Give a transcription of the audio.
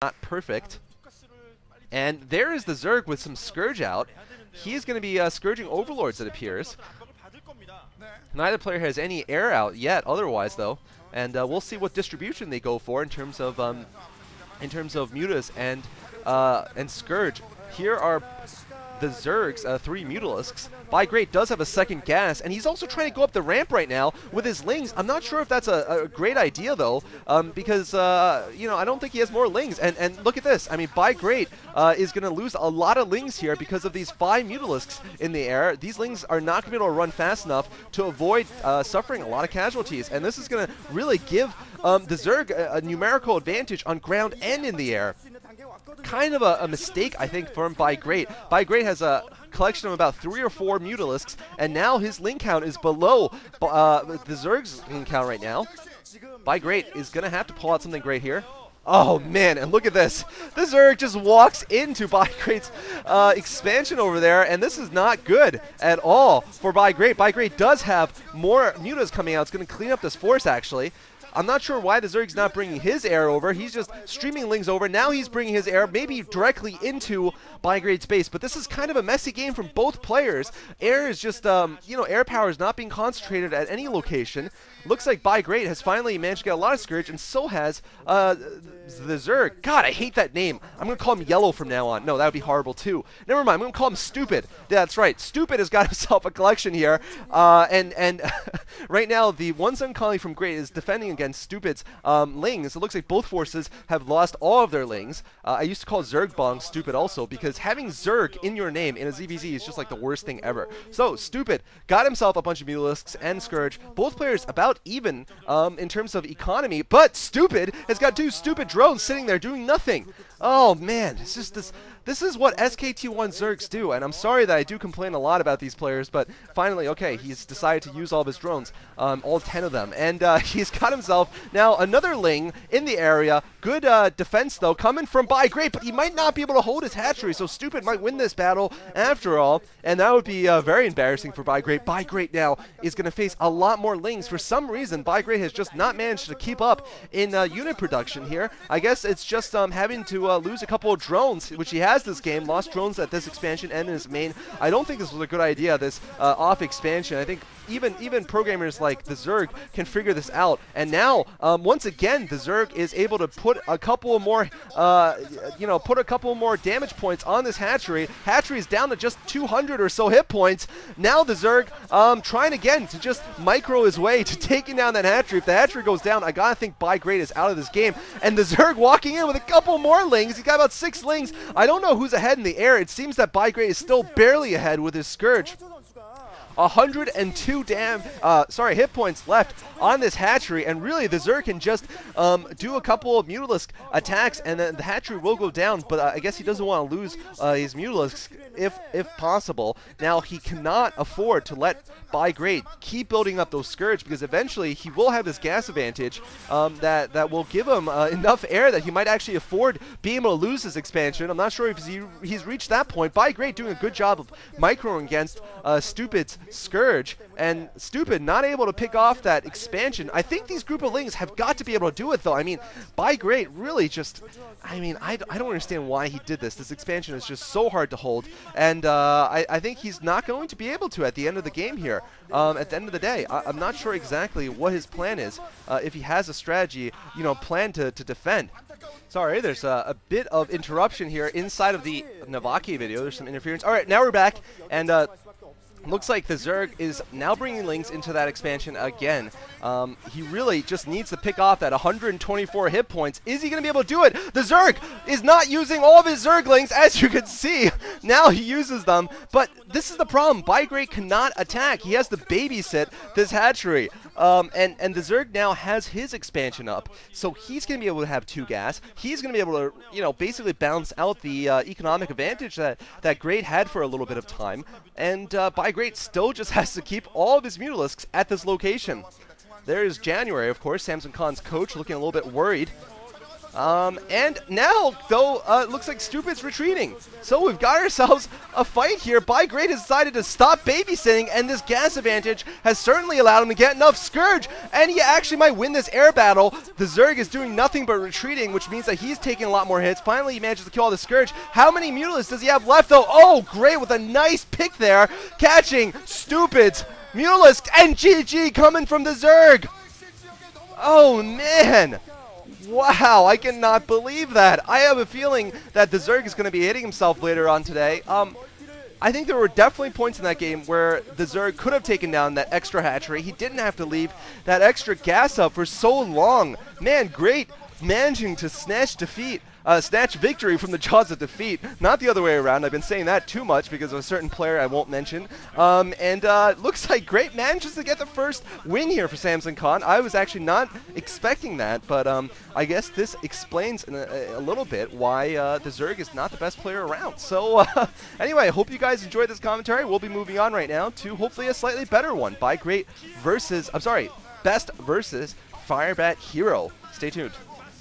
not perfect. And there is the Zerg with some Scourge out. He's going to be Scourging Overlords, it appears. Neither player has any air out yet otherwise, though. And we'll see what distribution they go for in terms of Mutas and Scourge. Here are the Zerg's 3 Mutalisks. Great does have a second gas, and he's also trying to go up the ramp right now with his Lings. I'm not sure if that's a great idea, though, because, you know, I don't think he has more Lings. And look at this. I mean, Great is going to lose a lot of Lings here because of these 5 Mutalisks in the air. These Lings are not going to be able to run fast enough to avoid suffering a lot of casualties, and this is going to really give the Zerg a numerical advantage on ground and in the air. Kind of a mistake, I think, from Great. Great has a collection of about 3 or 4 Mutalisks, and now his Ling count is below the Zerg's Ling count right now. Great is going to have to pull out something great here. Oh, man, and look at this. The Zerg just walks into Great's expansion over there, and this is not good at all for Great. Great does have more Mutas coming out. It's going to clean up this force, actually. I'm not sure why the Zerg's not bringing his air over. He's just streaming Lings over. Now he's bringing his air maybe directly into Great's base. But this is kind of a messy game from both players. Air is just, you know, air power is not being concentrated at any location. Looks like Great has finally managed to get a lot of Scourge, and so has the Zerg. God, I hate that name. I'm going to call him Yellow from now on. No, that would be horrible too. Never mind, I'm going to call him Stupid. Yeah, that's right. Stupid has got himself a collection here. And right now, the one Sun Colony from Great is defending against Stupid's Lings. It looks like both forces have lost all of their Lings. I used to call Zerg Bong Stupid also, because having Zerg in your name in a ZVZ is just like the worst thing ever. So, Stupid got himself a bunch of Mutalisks and Scourge. Both players about even in terms of economy, but Stupid has got 2 stupid drones sitting there doing nothing. Oh man, it's just this is what SKT1 Zergs do, and I'm sorry that I do complain a lot about these players, but finally, okay, he's decided to use all of his drones, all 10 of them, and he's got himself now another Ling in the area. Good defense, though, coming from Great, but he might not be able to hold his hatchery, so Stupid might win this battle after all, and that would be very embarrassing for Great. Great now is going to face a lot more Lings. For some reason, Great has just not managed to keep up in unit production here. I guess it's just having to lose a couple of drones, which he has this game. Lost drones at this expansion and in his main. I don't think this was a good idea, this off expansion. I think even programmers like the Zerg can figure this out. And now, once again, the Zerg is able to put a couple more, damage points on this hatchery. Hatchery is down to just 200 or so hit points. Now the Zerg trying again to just micro his way to taking down that hatchery. If the hatchery goes down, I gotta think Great is out of this game. And the Zerg walking in with a couple more Lings. He's got about 6 Lings. I don't know who's ahead in the air. It seems that Great is still barely ahead with his Scourge. 102 hit points left on this hatchery, and really the Zerg can just do a couple of Mutalisk attacks, and then the hatchery will go down. But I guess he doesn't want to lose his Mutalisks if possible. Now he cannot afford to let Great keep building up those Scourge, because eventually he will have this gas advantage that will give him enough air that he might actually afford being able to lose his expansion. I'm not sure if he's reached that point. Great doing a good job of microing against Stupid's Scourge, and Stupid not able to pick off that expansion. I think these group of Lings have got to be able to do it, though. I mean, Great really just, I don't understand why he did this. This expansion is just so hard to hold, and I think he's not going to be able to at the end of the game here. At the end of the day, I'm not sure exactly what his plan is, if he has a strategy, plan to defend. Sorry, there's a bit of interruption here inside of the Navaki video. There's some interference. All right, now we're back, and looks like the Zerg is now bringing Lings into that expansion again. He really just needs to pick off that 124 hit points. Is he going to be able to do it? The Zerg is not using all of his Zerglings, as you can see. Now he uses them, but this is the problem. Great cannot attack. He has to babysit this hatchery. And the Zerg now has his expansion up, so he's going to be able to have 2 gas. He's going to be able to, basically balance out the economic advantage that Great had for a little bit of time. And Great still just has to keep all of his Mutalisks at this location. There is January, of course, Samson Khan's coach, looking a little bit worried. And now, though, it looks like Stupid's retreating. So we've got ourselves a fight here. Great has decided to stop babysitting, and this gas advantage has certainly allowed him to get enough Scourge, and he actually might win this air battle. The Zerg is doing nothing but retreating, which means that he's taking a lot more hits. Finally, he manages to kill all the Scourge. How many Mutalisks does he have left, though? Oh, great, with a nice pick there, catching Stupid's Mutalisk, and GG coming from the Zerg. Oh, man. Wow, I cannot believe that. I have a feeling that the Zerg is going to be hitting himself later on today. I think there were definitely points in that game where the Zerg could have taken down that extra hatchery. He didn't have to leave that extra gas up for so long. Man, great managing to snatch victory from the jaws of defeat. Not the other way around. I've been saying that too much because of a certain player I won't mention. Looks like Great manages to get the first win here for Samson Khan. I was actually not expecting that, but I guess this explains a little bit why the Zerg is not the best player around. So anyway, I hope you guys enjoyed this commentary. We'll be moving on right now to hopefully a slightly better one by Best versus Firebat Hero. Stay tuned.